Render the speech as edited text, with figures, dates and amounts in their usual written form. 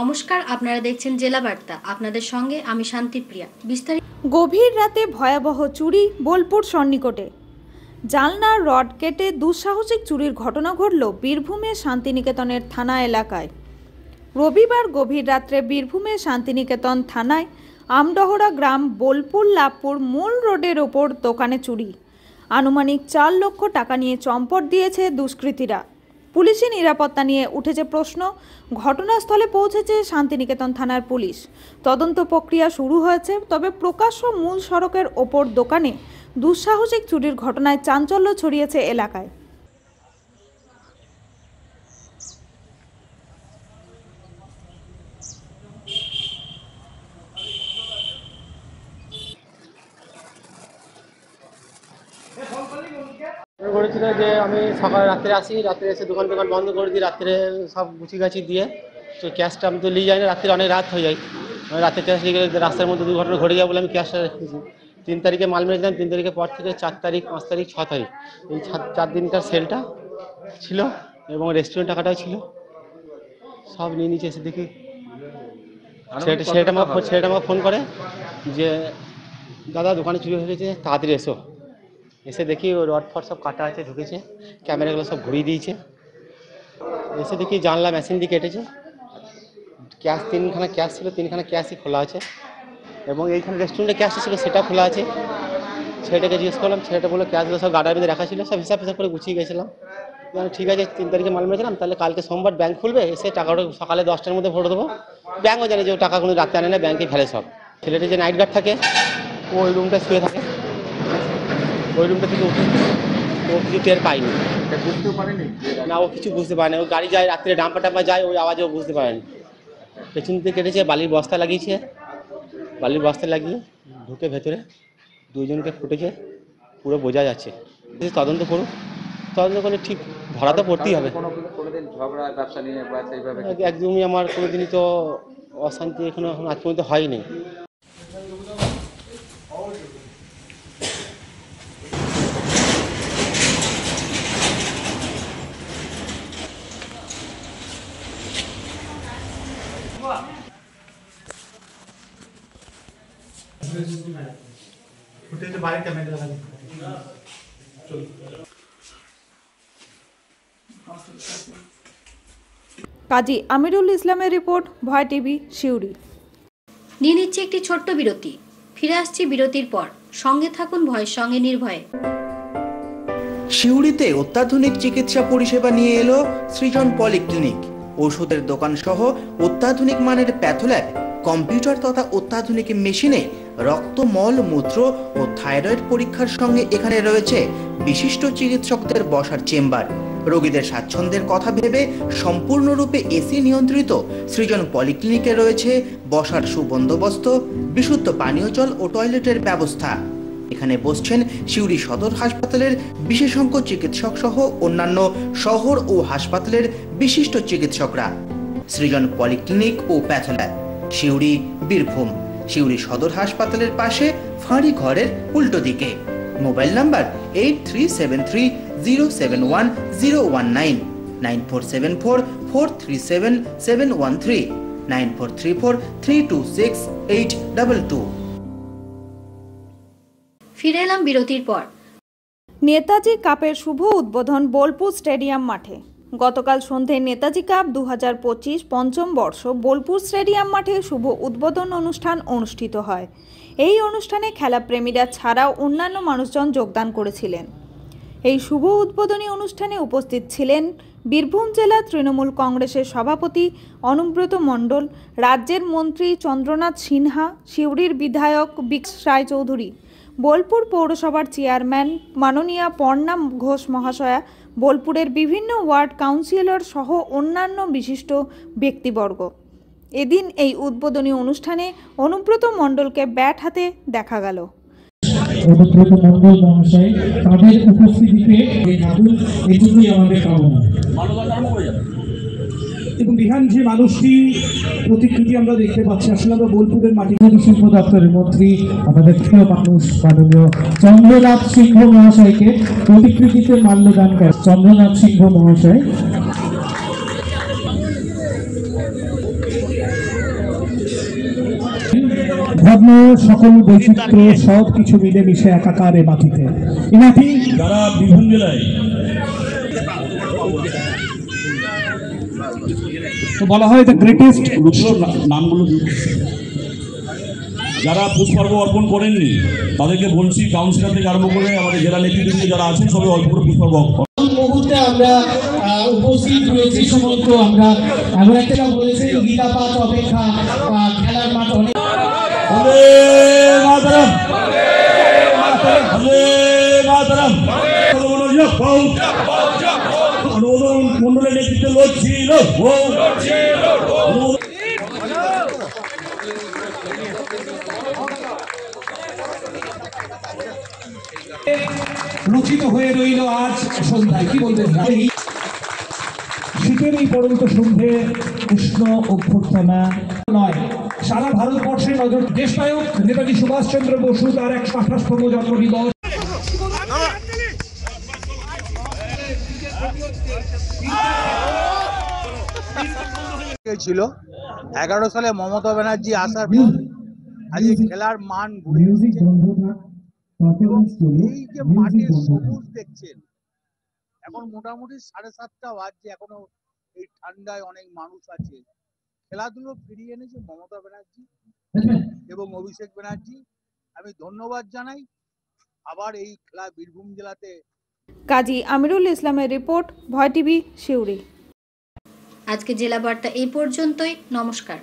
নমস্কার, আপনারা দেখছেন জেলা বার্তা। আপনাদের সঙ্গে আমি শান্তিপ্রিয়া। বিস্তারিত। গভীর রাতে ভয়াবহ চুরি বোলপুর সন্নিকটে। জানলার রড কেটে দুঃসাহসিক চুরির ঘটনা ঘটল বীরভূমের শান্তিনিকেতনের থানা এলাকায়। রবিবার গভীর রাত্রে বীরভূমের শান্তিনিকেতন থানায় আমডহরা গ্রাম বোলপুর লাভপুর মূল রোডের ওপর দোকানে চুরি। আনুমানিক 4 লক্ষ টাকা নিয়ে চম্পট দিয়েছে দুষ্কৃতীরা। পুলিশি নিরাপত্তা নিয়ে উঠেছে প্রশ্ন। ঘটনাস্থলে পৌঁছেছে শান্তিনিকেতন থানার পুলিশ। তদন্ত প্রক্রিয়া শুরু হয়েছে। তবে প্রকাশ্য মূল সড়কের ওপর দোকানে দুঃসাহসিক চুরির ঘটনায় চাঞ্চল্য ছড়িয়েছে এলাকায়। করেছিল যে আমি সকাল রাত্রে আসি, রাত্রে এসে দোকান বন্ধ করে দিই, রাত্রে সব গুছিগাছি দিয়ে তো ক্যাশটা আমি তো নিয়ে যাই না, রাত্রে অনেক রাত হয়ে যায়। রাতে ক্যাশ নিয়ে গেলে রাস্তার মধ্যে দুর্ঘটনা ঘটে যায় বলে আমি ক্যাশটা রেখেছি। 3 তারিখে মাল মেরেছিলাম, 3 তারিখের পর থেকে 4 তারিখ 5 তারিখ 6 তারিখ এই 4 দিনকার সেলটা ছিল এবং রেস্টুরেন্ট টাকাটাও ছিল, সব নিয়ে নিচে এসে দেখি। সেটা আমাকে ফোন করে যে দাদা দোকানে চুরি হয়ে গেছে, তাড়াতাড়ি এসো। এসে দেখি ওই রড ফট সব কাটা আছে, ঢুকেছে, ক্যামেরাগুলো সব ঘুরিয়ে দিয়েছে। এসে দেখি জানলা মেশিন দিয়ে কেটেছে। ক্যাশ 3খানা ক্যাশ ছিল, 3খানা ক্যাশই খোলা আছে এবং এইখানে রেস্টুরেন্টে ক্যাশটা ছিল সেটা খোলা আছে। ছেলেটাকে জিজ্ঞেস করলাম, ছেলেটা বললো ক্যাশগুলো সব গার্ডার মধ্যে রাখা ছিল, সব হিসাব করে গুছিয়ে গেছিলাম। ঠিক আছে, 3 তারিখে মাল মেরেছিলাম, তাহলে কালকে সোমবার ব্যাংক খুলবে, এসে টাকাটা সকালে 10টার মধ্যে ভরে দেবো। ব্যাংকও জানে যে ও টাকা কোনো রাতে আনে না, ব্যাংকে ফেলে সব। ছেলেটা যে নাইট গার্ড থাকে ওই রুমটা শুয়ে থাকে, ওই রুমটা থেকে উঠে ও কিছু টের পায়নি, বুঝতেও পারেনি না, ও কিছু বুঝতে পারেনি। ও গাড়ি যায় রাত্রে, ডাম্পার যায়, ওই আওয়াজে ও বুঝতে পারেনি। পেছন থেকে কেটেছে, বালির বস্তা লাগিয়েছে, বালির বস্তা লাগিয়ে ঢুকে ভেতরে 2 জনকে ফুটেছে, পুরো বোঝা যাচ্ছে। তদন্ত করুক, তদন্ত করলে ঠিক ধরা তো পড়তেই হবে। একদমই আমার কোনোদিনই তো অশান্তি এখনো আজ পর্যন্ত হয়নি। কাজী আমিরুল ইসলামের রিপোর্ট, ভয় টিভি, সিউড়ি। নিয়ে নিচ্ছে একটি ছোট্ট বিরতি। ফিরে আসছি বিরতির পর। সঙ্গে থাকুন ভয়ের সঙ্গে নির্ভয়ে। সিউড়িতে অত্যাধুনিক চিকিৎসা পরিষেবা নিয়ে এলো সৃজন পলিক্লিনিক। ওষুধের দোকান সহ অত্যাধুনিক মানের প্যাথোল্যাব, কম্পিউটার তথা অত্যাধুনিক মেশিনে রক্ত, মল, মূত্র ও থাইরয়েড পরীক্ষার সঙ্গে এখানে রয়েছে বিশিষ্ট চিকিৎসকদের বসার চেম্বার। রোগীদের স্বাচ্ছন্দ্যের কথা ভেবে সম্পূর্ণরূপে এসি নিয়ন্ত্রিত সৃজন পলিক্লিনিকে রয়েছে বসার সুবন্দোবস্ত, বিশুদ্ধ পানীয় জল ও টয়লেটের ব্যবস্থা। এখানে বসছেন সিউড়ি সদর হাসপাতালের বিশেষজ্ঞ চিকিৎসক সহ অন্যান্য শহর ও হাসপাতালের বিশিষ্ট চিকিৎসকরা। সৃজন পলিক্লিনিক ও প্যাথোল্যাব, সিউড়ি, বীরভূম। সিউড়ি সদর হাসপাতালের পাশে ফাঁড়ি ঘরের উল্টো দিকে। Mobile number 8373071019, 9474437713, 9434326822। ফিরে এলাম বিরতির পর। নেতাজি কাপের শুভ উদ্বোধন বোলপুর স্টেডিয়াম মাঠে। গতকাল সন্ধ্যায় নেতাজি কাপ 2025 পঞ্চম বর্ষ বোলপুর স্টেডিয়াম মাঠে শুভ উদ্বোধন অনুষ্ঠান অনুষ্ঠিত হয়। এই অনুষ্ঠানে খেলাপ্রেমীরা ছাড়াও অন্যান্য মানুষজন যোগদান করেছিলেন। এই শুভ উদ্বোধনী অনুষ্ঠানে উপস্থিত ছিলেন বীরভূম জেলা তৃণমূল কংগ্রেসের সভাপতি অনুব্রত মণ্ডল, রাজ্যের মন্ত্রী চন্দ্রনাথ সিনহা, সিউড়ির বিধায়ক বিকাশ রায়চৌধুরী, বোলপুর পৌরসভার চেয়ারম্যান মাননীয়া পর্ণা ঘোষ মহাশয়া, বোলপুরের বিভিন্ন ওয়ার্ড কাউন্সিলর সহ অন্যান্য বিশিষ্ট ব্যক্তিবর্গ। এদিন এই উদ্বোধনী অনুষ্ঠানে অনুব্রত মণ্ডলকে ব্যাট হাতে দেখা গেল। অনুব্রত মণ্ডল মহাশয় তাদের উপস্থিতিতে এটুকুই আমাদের কামনা। এবং বিহান যে মানুষটি প্রতিকৃতি আমরা দেখতে পাচ্ছি, আসলে আমরা বোলপুরের মাটি শিল্প দপ্তরের মন্ত্রী আমাদের প্রিয় মানুষ মাননীয় চন্দ্রনাথ সিংহ মহাশয়কে প্রতিকৃতিতে মাল্যদান করেন। চন্দ্রনাথ সিংহ মহাশয় ধর্ম সকল বৈচিত্র্য সব কিছু মিলেমিশে একাকার এ মাটিতে। এ মাটি যারা বীরভূম জেলায় তো বলা হয় দ্য গ্রেটেস্ট। নামগুলো যারা পুষ্পার্ঘ অর্পণ করেননি তাদেরকে বলছি, কাউন্সিলর থেকে আরম্ভ করে আমাদের জেলা নেতৃবৃন্দ যারা আছেন সবাই অল্প করে পুষ্পার্ঘ অর্পণ। মুহূর্তে আমরা উপস্থিত রয়েছি সমস্ত আমরা এমন একটা বলেছি গীতা পাঠ অপেক্ষা খেলার মাঠ অনেক। মন্ডলের নেতৃত্বে লড়ছিল রচিত হয়ে রইল আজ সন্ধ্যায়। কি বলবেন? শীতের এই পরন্ত সন্ধ্যে উষ্ণ অভ্যর্থনা নয়, সারা ভারতবর্ষে নজর দেশনায়ক নেতাজি সুভাষচন্দ্র বসু তার 128তম জন্মদিবস। ছিল 11 সালে মমতা ব্যানার্জি আসার পর আজ খেলার মান এই যে মাটির সবুজ দেখছেন, এখন মোটামুটি 7:30টা বাজছে, এখনো এই ঠান্ডায় অনেক মানুষ আছে। খেলাধুলো ফিরিয়ে এনেছে মমতা ব্যানার্জি এবং অভিষেক ব্যানার্জি। আমি ধন্যবাদ জানাই। আবার এই খেলা বীরভূম জেলাতে। কাজী আমিরুল ইসলামের রিপোর্ট, ভয় টিভি, সিউড়ি। আজকে জেলা বার্তা এই পর্যন্তই। নমস্কার।